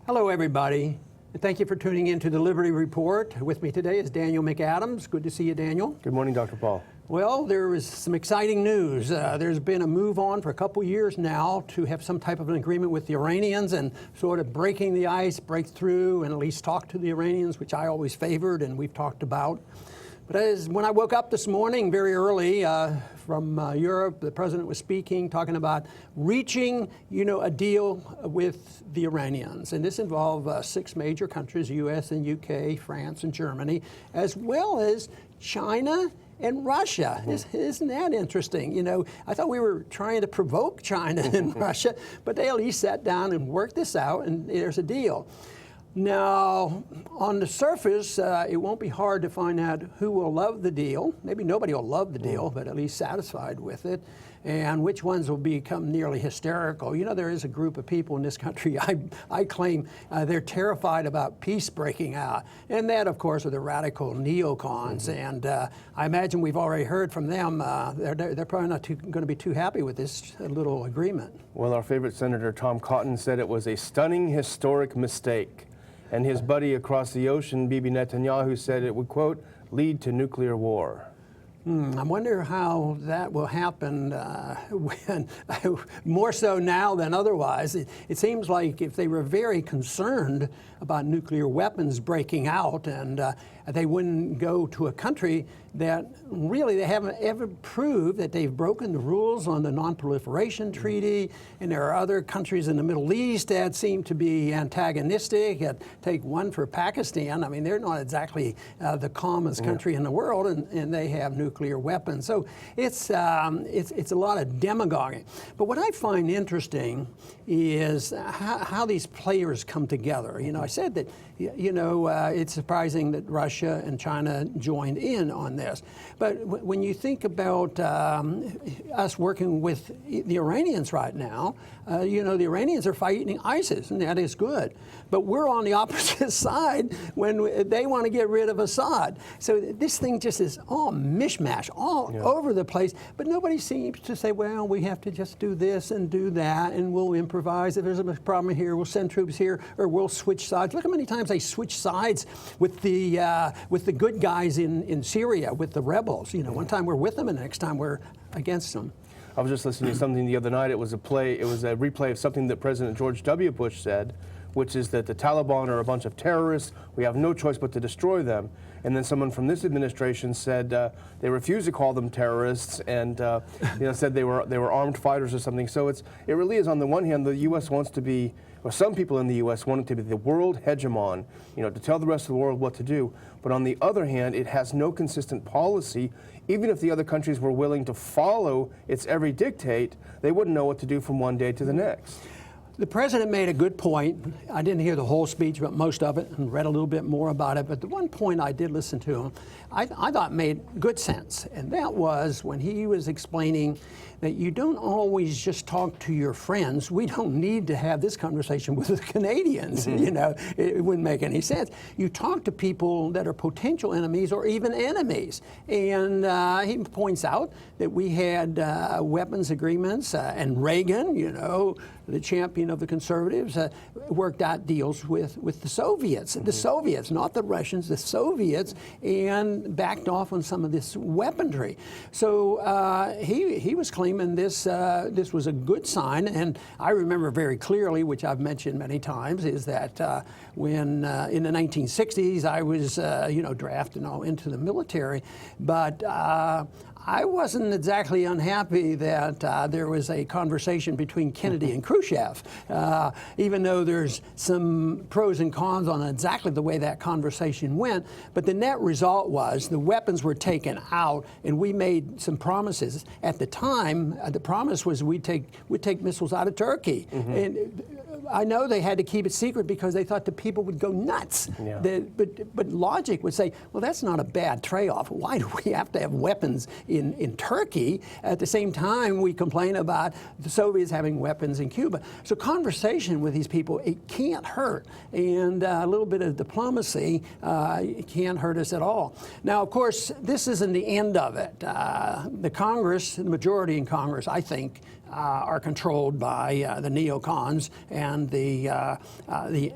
Hello, everybody. Thank you for tuning in to the Liberty Report. With me today is Daniel McAdams. Good to see you, Daniel. Good morning, Dr. Paul. Well, there is some exciting news. There's been a move on for a couple years now to have some type of an agreement with the Iranians and sort of breaking the ice, break through, and at least talk to the Iranians, which I always favored and we've talked about. But when I woke up this morning very early from Europe, the president was speaking, talking about reaching, a deal with the Iranians. And this involved 6 major countries, U.S. and U.K., France and Germany, as well as China and Russia. Isn't that interesting? I thought we were trying to provoke China and Russia, but they at least sat down and worked this out, and there's a deal. Now, on the surface, it won't be hard to find out who will love the deal. Maybe nobody will love the deal, but at least satisfied with it, and which ones will become nearly hysterical. There is a group of people in this country, I claim they're terrified about peace breaking out. And that, of course, are the radical neocons. And I imagine we've already heard from them. They're probably not going to be too happy with this little agreement. Well, our favorite Senator Tom Cotton said it was a stunning, historic mistake. And his buddy across the ocean, Bibi Netanyahu, said it would, quote, lead to nuclear war. I wonder how that will happen when, more so now than otherwise. It seems like if they were very concerned about nuclear weapons breaking out, and they wouldn't go to a country that really they haven't ever proved that they've broken the rules on the Non-Proliferation Treaty. And there are other countries in the Middle East that seem to be antagonistic. Take one for Pakistan. I mean, they're not exactly the calmest country in the world, and they have nuclear weapons. So it's a lot of demagoguing. But what I find interesting is how these players come together. I said that it's surprising that Russia and China joined in on this. But when you think about us working with the Iranians right now, the Iranians are fighting ISIS, and that is good. But we're on the opposite side when they want to get rid of Assad. So this thing just is all mishmash, all over the place. But nobody seems to say, well, we have to just do this and do that, and we'll improvise. If there's a problem here, we'll send troops here, or we'll switch sides. Look how many times they switch sides with the good guys in Syria, with the rebels. One time we're with them, and the next time we're against them. I was just listening to something the other night. It was a replay of something that President George W. Bush said, which is that the Taliban are a bunch of terrorists. We have no choice but to destroy them. And then someone from this administration said they refused to call them terrorists, and said they were armed fighters or something. So it really is, on the one hand, the U.S. wants to be, or some people in the U.S. want it to be the world hegemon, to tell the rest of the world what to do. But on the other hand, it has no consistent policy. Even if the other countries were willing to follow its every dictate, they wouldn't know what to do from one day to the next. The president made a good point. I didn't hear the whole speech, but most of it, and read a little bit more about it. But the one point I did listen to him, I thought made good sense. And that was when he was explaining that you don't always just talk to your friends. We don't need to have this conversation with the Canadians. It wouldn't make any sense. You talk to people that are potential enemies or even enemies. And he points out that we had weapons agreements, and Reagan, the champion of the conservatives, worked out deals with the Soviets. The Soviets, not the Russians, the Soviets, and backed off on some of this weaponry. So he was claiming this was a good sign. And I remember very clearly, which I've mentioned many times, is that when in the 1960s I was drafted into the military, but I wasn't exactly unhappy that there was a conversation between Kennedy and Khrushchev, even though there's some pros and cons on exactly the way that conversation went. But the net result was the weapons were taken out, and we made some promises. At the time, the promise was we'd take missiles out of Turkey. And I know they had to keep it secret because they thought the people would go nuts. But logic would say, well, that's not a bad trade-off. Why do we have to have weapons in Turkey? At the same time, we complain about the Soviets having weapons in Cuba. So conversation with these people, it can't hurt. And a little bit of diplomacy it can't hurt us at all. Now, of course, this isn't the end of it. The Congress, the majority in Congress, I think, are controlled by the neocons and the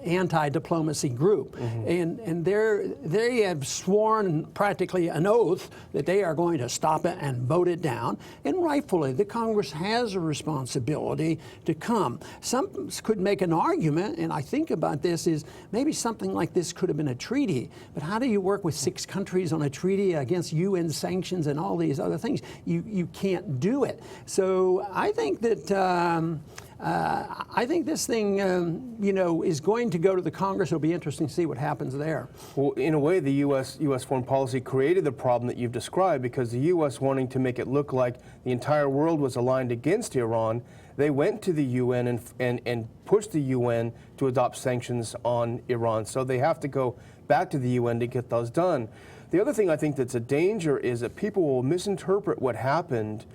anti-diplomacy group. And they have sworn practically an oath that they are going to stop it and vote it down. And rightfully, the Congress has a responsibility to come. Some could make an argument, and I think about this, is maybe something like this could have been a treaty. But how do you work with 6 countries on a treaty against UN sanctions and all these other things? You can't do it. So I think that I think this thing, is going to go to the Congress. It'll be interesting to see what happens there. Well, in a way, the U.S. foreign policy created the problem that you've described, because the U.S. wanting to make it look like the entire world was aligned against Iran, they went to the UN and pushed the UN to adopt sanctions on Iran. So they have to go back to the UN to get those done. The other thing I think that's a danger is that people will misinterpret what happened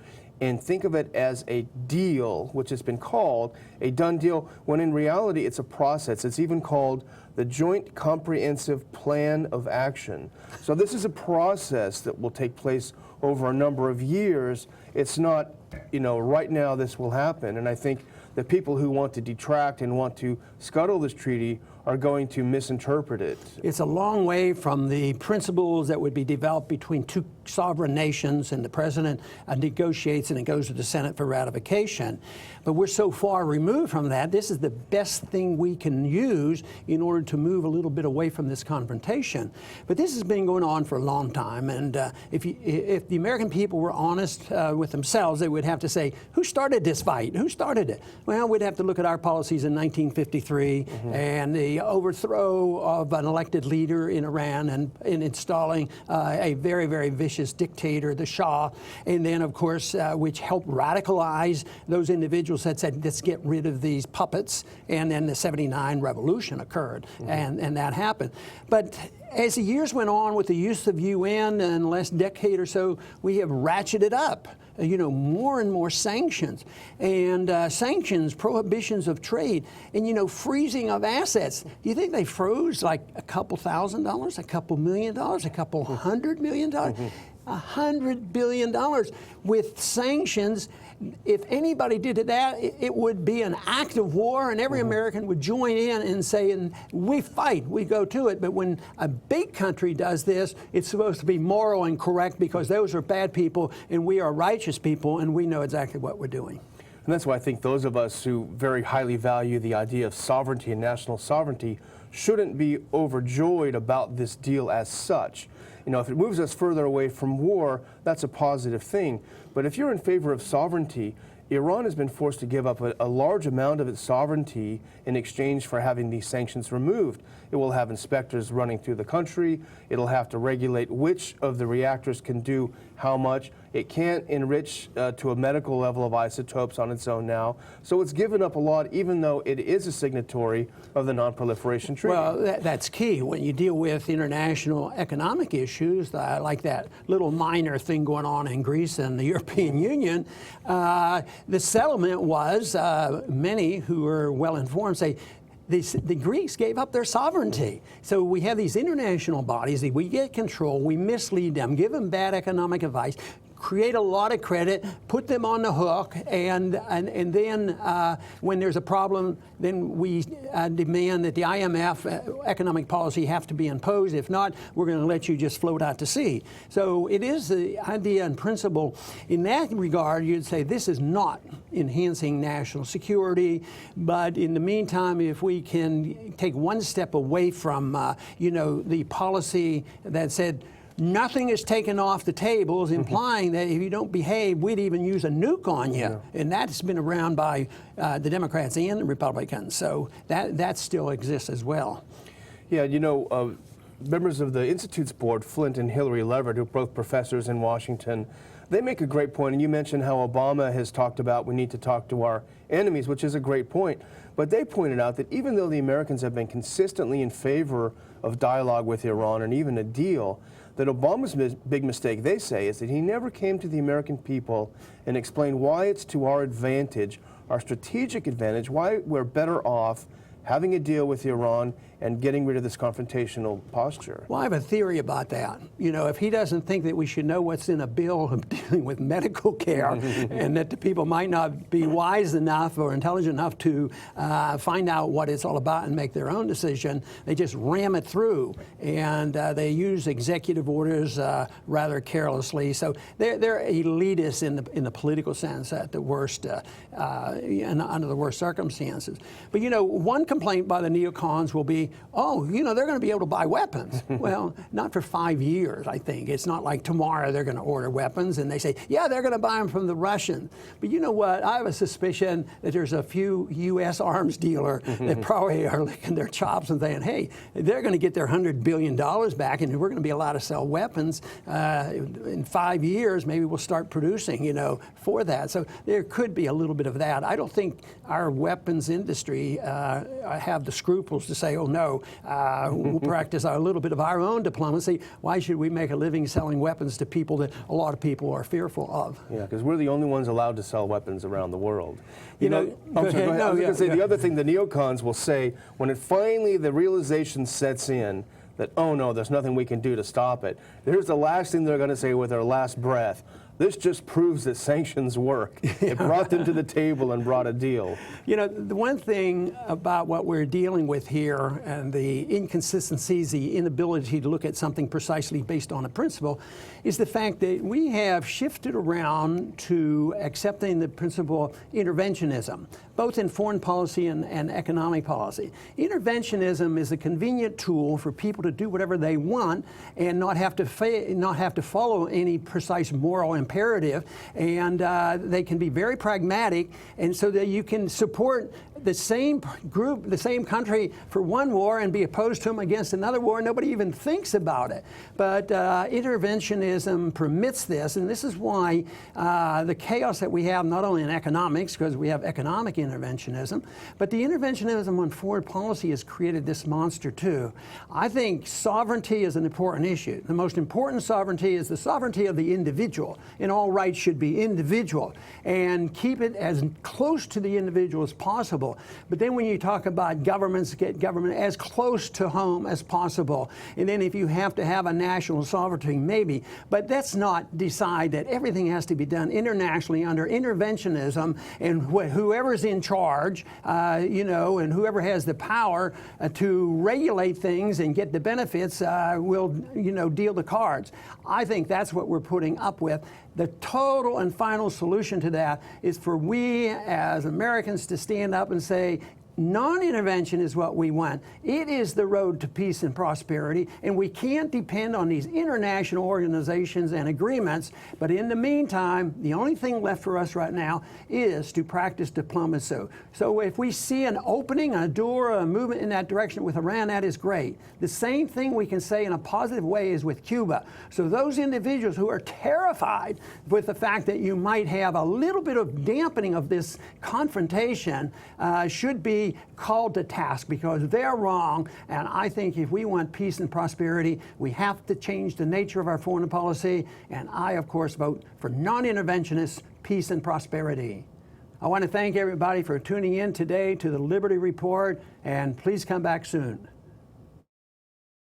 and think of it as a deal, which has been called a done deal, when in reality it's a process. It's even called the Joint Comprehensive Plan of Action. So this is a process that will take place over a number of years. It's not, right now this will happen. And I think the people who want to detract and want to scuttle this treaty are going to misinterpret it. It's a long way from the principles that would be developed between 2 sovereign nations, and the president negotiates and it goes to the Senate for ratification. But we're so far removed from that. This is the best thing we can use in order to move a little bit away from this confrontation. But this has been going on for a long time, and if the American people were honest with themselves, they would have to say, who started this fight? Who started it? Well, we'd have to look at our policies in 1953 and the overthrow of an elected leader in Iran and in installing a very, very vicious dictator, the Shah, and then, of course, which helped radicalize those individuals that said, let's get rid of these puppets, and then the '79 revolution occurred, and that happened. But as the years went on with the use of UN in the last decade or so, we have ratcheted up, more and more sanctions, and sanctions, prohibitions of trade, and, freezing of assets. Do you think they froze like a couple $1,000, a couple $1 million, a couple $100 million? $100 billion with sanctions. If anybody did that, it would be an act of war, and every American would join in and say, we fight, we go to it. But when a big country does this, it's supposed to be moral and correct, because those are bad people and we are righteous people, and we know exactly what we're doing. And that's why I think those of us who very highly value the idea of sovereignty and national sovereignty shouldn't be overjoyed about this deal as such. If it moves us further away from war, that's a positive thing. But if you're in favor of sovereignty, Iran has been forced to give up a large amount of its sovereignty in exchange for having these sanctions removed. It will have inspectors running through the country. It'll have to regulate which of the reactors can do how much. It can't enrich to a medical level of isotopes on its own now. So it's given up a lot, even though it is a signatory of the Non-Proliferation Treaty. Well, that's key. When you deal with international economic issues, like that little minor thing going on in Greece and the European Union, the settlement was, many who are well informed say, the Greeks gave up their sovereignty. So we have these international bodies, we get control, we mislead them, give them bad economic advice, create a lot of credit, put them on the hook, and then when there's a problem, then we demand that the IMF economic policy have to be imposed. If not, we're going to let you just float out to sea. So it is the idea and principle. In that regard, you'd say this is not enhancing national security, but in the meantime, if we can take one step away from, the policy that said, nothing is taken off the tables, implying that if you don't behave, we'd even use a nuke on you. Yeah. And that's been around by the Democrats and the Republicans. So that still exists as well. Yeah, members of the Institute's board, Flint and Hillary Leverett, who are both professors in Washington, they make a great point. And you mentioned how Obama has talked about we need to talk to our enemies, which is a great point. But they pointed out that even though the Americans have been consistently in favor of dialogue with Iran and even a deal, that Obama's big mistake, they say, is that he never came to the American people and explained why it's to our advantage, our strategic advantage, why we're better off having a deal with Iran, and getting rid of this confrontational posture. Well, I have a theory about that. You know, if he doesn't think that we should know what's in a bill of dealing with medical care and that the people might not be wise enough or intelligent enough to find out what it's all about and make their own decision, they just ram it through. And they use executive orders rather carelessly. So they're elitists in the political sense at the worst, and under the worst circumstances. But, you know, one complaint by the neocons will be, oh, you know, they're going to be able to buy weapons. Well, not for 5 years, I think. It's not like tomorrow they're going to order weapons and they say, yeah, they're going to buy them from the Russians. But you know what? I have a suspicion that there's a few U.S. arms dealer that probably are licking their chops and saying, hey, they're going to get their $100 billion back and we're going to be allowed to sell weapons. In 5 years, maybe we'll start producing, you know, for that. So there could be a little bit of that. I don't think our weapons industry have the scruples to say, oh, no, we'll practice a little bit of our own diplomacy. Why should we make a living selling weapons to people that a lot of people are fearful of? Yeah, because we're the only ones allowed to sell weapons around the world. You know, I was going to say, the other thing the neocons will say, when it finally the realization sets in that, oh no, there's nothing we can do to stop it, here's the last thing they're going to say with their last breath. This just proves that sanctions work. It brought them to the table and brought a deal. You know, the one thing about what we're dealing with here and the inconsistencies, the inability to look at something precisely based on a principle, is the fact that we have shifted around to accepting the principle interventionism, both in foreign policy and economic policy. Interventionism is a convenient tool for people to do whatever they want and not have to follow any precise moral imperative, and they can be very pragmatic, and so that you can support the same group, the same country for one war and be opposed to them against another war. Nobody even thinks about it. But interventionism permits this, and this is why the chaos that we have not only in economics, because we have economic interventionism, but the interventionism on foreign policy has created this monster too. I think sovereignty is an important issue. The most important sovereignty is the sovereignty of the individual, and all rights should be individual, and keep it as close to the individual as possible. But then when you talk about governments, get government as close to home as possible. And then if you have to have a national sovereignty, maybe. But let's not decide that everything has to be done internationally under interventionism, and whoever's in charge, you know, and whoever has the power to regulate things and get the benefits will, you know, deal the cards. I think that's what we're putting up with. The total and final solution to that is for we as Americans to stand up and say, non-intervention is what we want. It is the road to peace and prosperity, and we can't depend on these international organizations and agreements. But in the meantime, the only thing left for us right now is to practice diplomacy. So if we see an opening, a door, a movement in that direction with Iran, that is great. The same thing we can say in a positive way is with Cuba. So those individuals who are terrified with the fact that you might have a little bit of dampening of this confrontation should be called to task, because they're wrong. And I think if we want peace and prosperity, we have to change the nature of our foreign policy. And I, of course, vote for non-interventionist peace and prosperity. I want to thank everybody for tuning in today to the Liberty Report, and please come back soon.